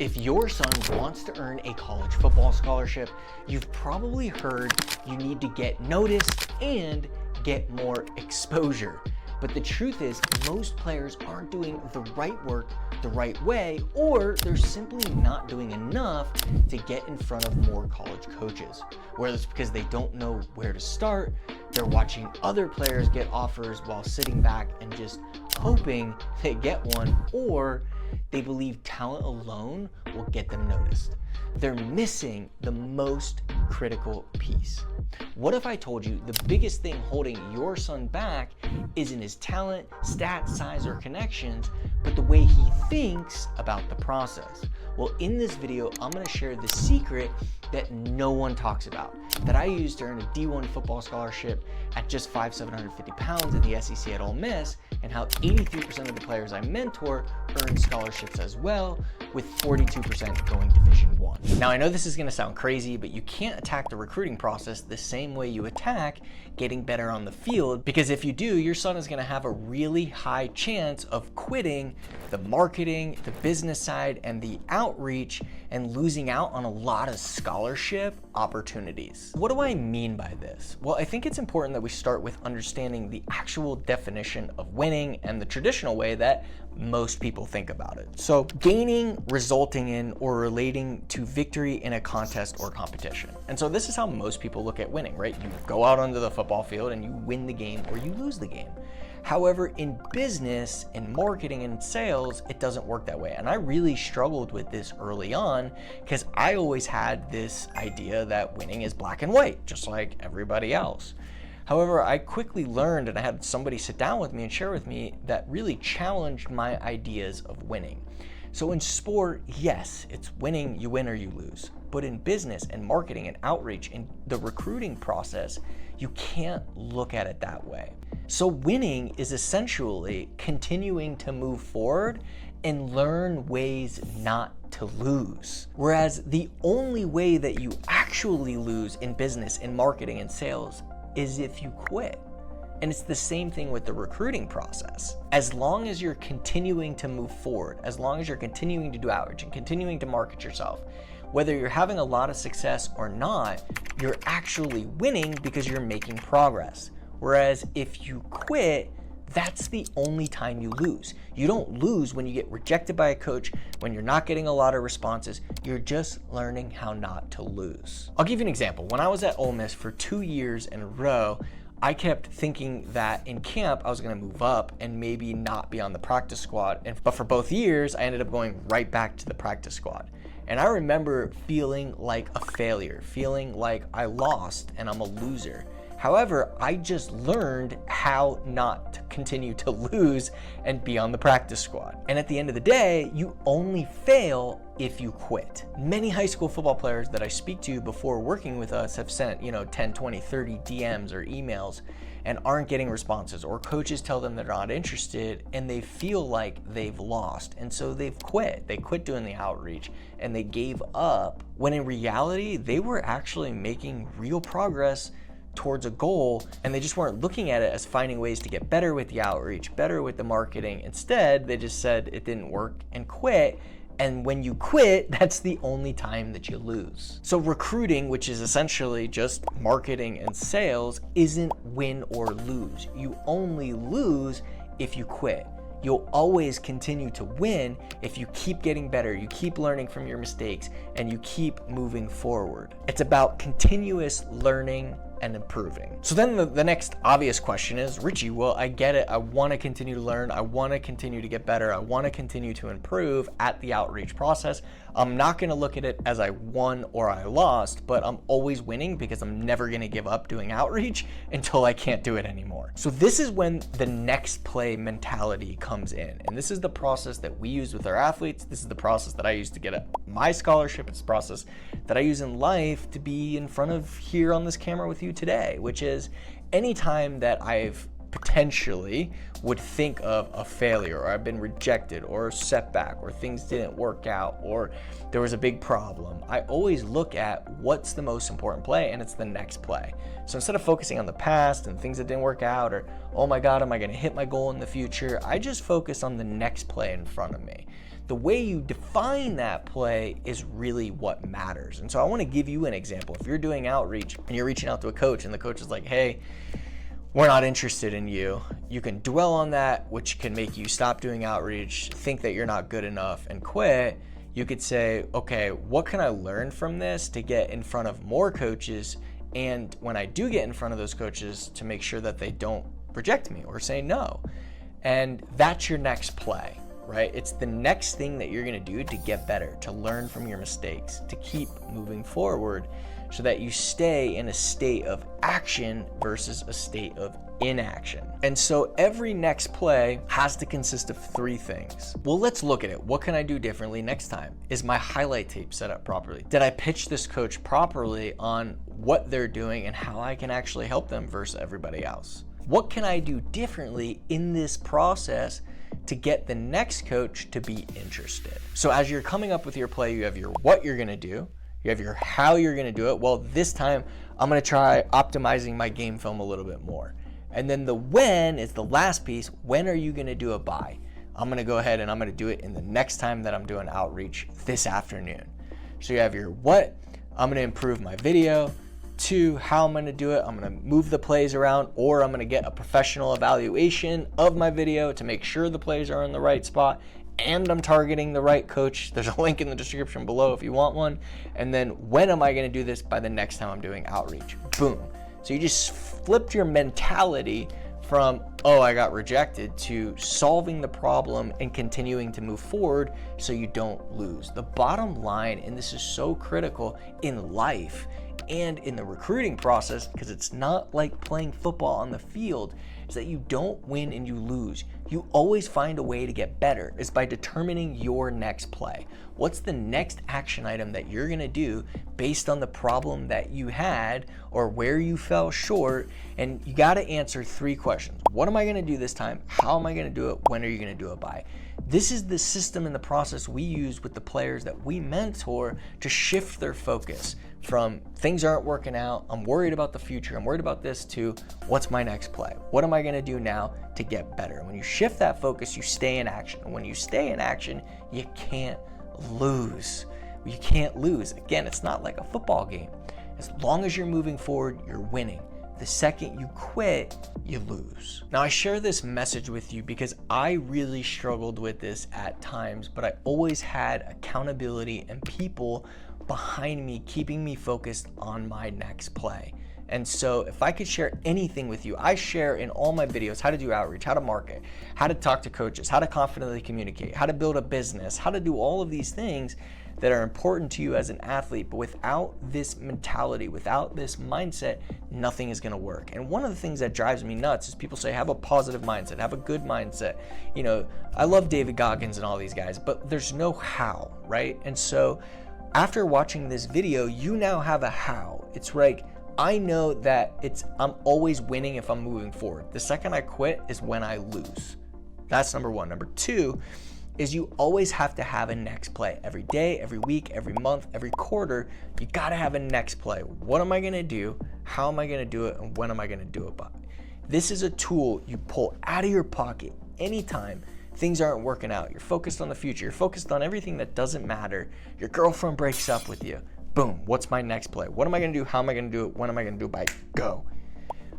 If your son wants to earn a college football scholarship, you've probably heard you need to get noticed and get more exposure. But the truth is, most players aren't doing the right work the right way, or they're simply not doing enough to get in front of more college coaches. Whether it's because they don't know where to start, they're watching other players get offers while sitting back and just hoping they get one, or they believe talent alone will get them noticed. They're missing the most critical piece. What if I told you the biggest thing holding your son back isn't his talent, stats, size, or connections, but the way he thinks about the process? Well, in this video, I'm going to share the secret that no one talks about, that I used to earn a D1 football scholarship at just 750 pounds in the SEC at Ole Miss, and how 83% of the players I mentor earn scholarships as well, with 42% going Division I. Now, I know this is going to sound crazy, but you can't attack the recruiting process the same way you attack getting better on the field, because if you do, your son is going to have a really high chance of quitting the marketing, the business side, and the outreach, and losing out on a lot of scholarship opportunities. What do I mean by this? Well, I think it's important that we start with understanding the actual definition of winning and the traditional way that most people think about it. So, gaining, resulting in, or relating to victory in a contest or competition. And so this is how most people look at winning, right? You go out onto the football field and you win the game or you lose the game. However, in business, in marketing, and sales, it doesn't work that way. And I really struggled with this early on because I always had this idea that winning is black and white, just like everybody else. However, I quickly learned, and I had somebody sit down with me and share with me, that really challenged my ideas of winning. So in sport, yes, it's winning, you win or you lose. But in business and marketing and outreach and the recruiting process, you can't look at it that way. So winning is essentially continuing to move forward and learn ways not to lose. Whereas the only way that you actually lose in business, in marketing, and sales is if you quit. And it's the same thing with the recruiting process. As long as you're continuing to move forward, as long as you're continuing to do outreach and continuing to market yourself, whether you're having a lot of success or not, you're actually winning because you're making progress. Whereas if you quit, that's the only time you lose. You don't lose when you get rejected by a coach, when you're not getting a lot of responses. You're just learning how not to lose. I'll give you an example. When I was at Ole Miss for 2 years in a row, I kept thinking that in camp I was going to move up and maybe not be on the practice squad. But for both years, I ended up going right back to the practice squad. And I remember feeling like a failure, feeling like I lost and I'm a loser. However, I just learned how not to continue to lose and be on the practice squad. And at the end of the day, you only fail if you quit. Many high school football players that I speak to before working with us have sent, 10, 20, 30 DMs or emails and aren't getting responses, or coaches tell them they're not interested and they feel like they've lost. And so they've quit. They quit doing the outreach and they gave up, when in reality, they were actually making real progress towards a goal, and they just weren't looking at it as finding ways to get better with the outreach, better with the marketing. Instead, they just said it didn't work and quit. And when you quit, that's the only time that you lose. So recruiting, which is essentially just marketing and sales, isn't win or lose. You only lose if you quit. You'll always continue to win if you keep getting better, you keep learning from your mistakes, and you keep moving forward. It's about continuous learning and improving. So then the next obvious question is, Richie, well, I get it. I want to continue to learn. I want to continue to get better. I want to continue to improve at the outreach process. I'm not going to look at it as I won or I lost, but I'm always winning because I'm never going to give up doing outreach until I can't do it anymore. So this is when the next play mentality comes in. And this is the process that we use with our athletes. This is the process that I use to get my scholarship. It's the process that I use in life to be in front of here on this camera with you today, which is anytime that I've potentially would think of a failure, or I've been rejected, or a setback, or things didn't work out, or there was a big problem, I always look at what's the most important play, and it's the next play. So instead of focusing on the past and things that didn't work out, or oh my God, am I going to hit my goal in the future, I just focus on the next play in front of me. the way you define that play is really what matters. And so I want to give you an example. If you're doing outreach and you're reaching out to a coach and the coach is like, hey, we're not interested in you, you can dwell on that, which can make you stop doing outreach, think that you're not good enough, and quit. You could say, okay, what can I learn from this to get in front of more coaches? And when I do get in front of those coaches, to make sure that they don't reject me or say no. And that's your next play, right? It's the next thing that you're gonna do to get better, to learn from your mistakes, to keep moving forward so that you stay in a state of action versus a state of inaction. And so every next play has to consist of 3 things. Well, let's look at it. What can I do differently next time? Is my highlight tape set up properly? Did I pitch this coach properly on what they're doing and how I can actually help them versus everybody else? What can I do differently in this process to get the next coach to be interested? So as you're coming up with your play, you have your what you're gonna do, you have your how you're gonna do it. Well, this time I'm gonna try optimizing my game film a little bit more. And then the when is the last piece. When are you gonna do it by? I'm gonna go ahead and I'm gonna do it in the next time that I'm doing outreach this afternoon. So you have your what, I'm gonna improve my video. 2, how I'm gonna do it. I'm gonna move the plays around, or I'm gonna get a professional evaluation of my video to make sure the plays are in the right spot and I'm targeting the right coach. There's a link in the description below if you want one. And then when am I gonna do this? By the next time I'm doing outreach. Boom. So you just flipped your mentality from, oh, I got rejected, to solving the problem and continuing to move forward so you don't lose. The bottom line, and this is so critical in life and in the recruiting process, because it's not like playing football on the field, is that you don't win and you lose. You always find a way to get better. Is by determining your next play. What's the next action item that you're gonna do based on the problem that you had or where you fell short? And you gotta answer 3 questions. What am I gonna do this time? How am I gonna do it? When are you gonna do it by? This is the system and the process we use with the players that we mentor to shift their focus from things aren't working out, I'm worried about the future, I'm worried about this, to what's my next play? What am I gonna do now to get better? And when you shift that focus, you stay in action. And when you stay in action, you can't lose. You can't lose. Again, it's not like a football game. As long as you're moving forward, you're winning. The second you quit, you lose. Now, I share this message with you because I really struggled with this at times, but I always had accountability and people behind me keeping me focused on my next play. And so if I could share anything with you, I share in all my videos how to do outreach, how to market, how to talk to coaches, how to confidently communicate, how to build a business, how to do all of these things that are important to you as an athlete. But without this mentality, without this mindset, nothing is gonna work. And one of the things that drives me nuts is people say, have a positive mindset, have a good mindset. You know, I love David Goggins and all these guys, but there's no how, right? And so after watching this video, you now have a how. It's like, I know that I'm always winning if I'm moving forward. The second I quit is when I lose. That's number 1. Number 2 is you always have to have a next play. Every day, every week, every month, every quarter, you gotta have a next play. What am I gonna do? How am I gonna do it? And when am I gonna do it by? This is a tool you pull out of your pocket anytime things aren't working out. You're focused on the future. You're focused on everything that doesn't matter. Your girlfriend breaks up with you. Boom, what's my next play? What am I gonna do? How am I gonna do it? When am I gonna do it by? Go.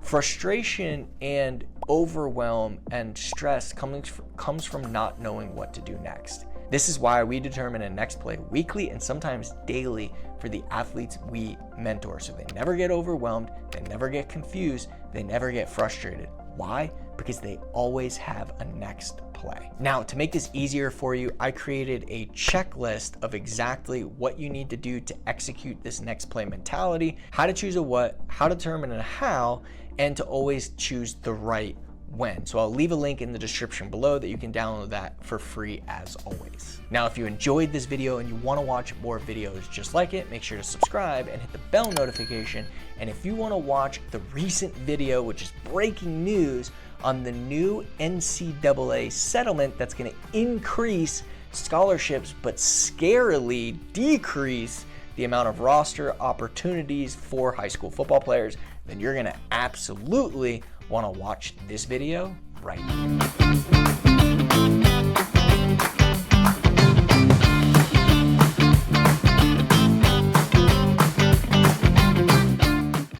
Frustration and overwhelm and stress comes from not knowing what to do next. This is why we determine a next play weekly and sometimes daily for the athletes we mentor. So they never get overwhelmed, they never get confused, they never get frustrated. Why? Because they always have a next play. Now, to make this easier for you, I created a checklist of exactly what you need to do to execute this next play mentality, how to choose a what, how to determine a how, and to always choose the right when. So I'll leave a link in the description below that you can download that for free as always. Now, if you enjoyed this video and you want to watch more videos just like it, make sure to subscribe and hit the bell notification. And if you want to watch the recent video, which is breaking news on the new NCAA settlement that's going to increase scholarships but scarily decrease the amount of roster opportunities for high school football players, then you're going to absolutely want to watch this video right now.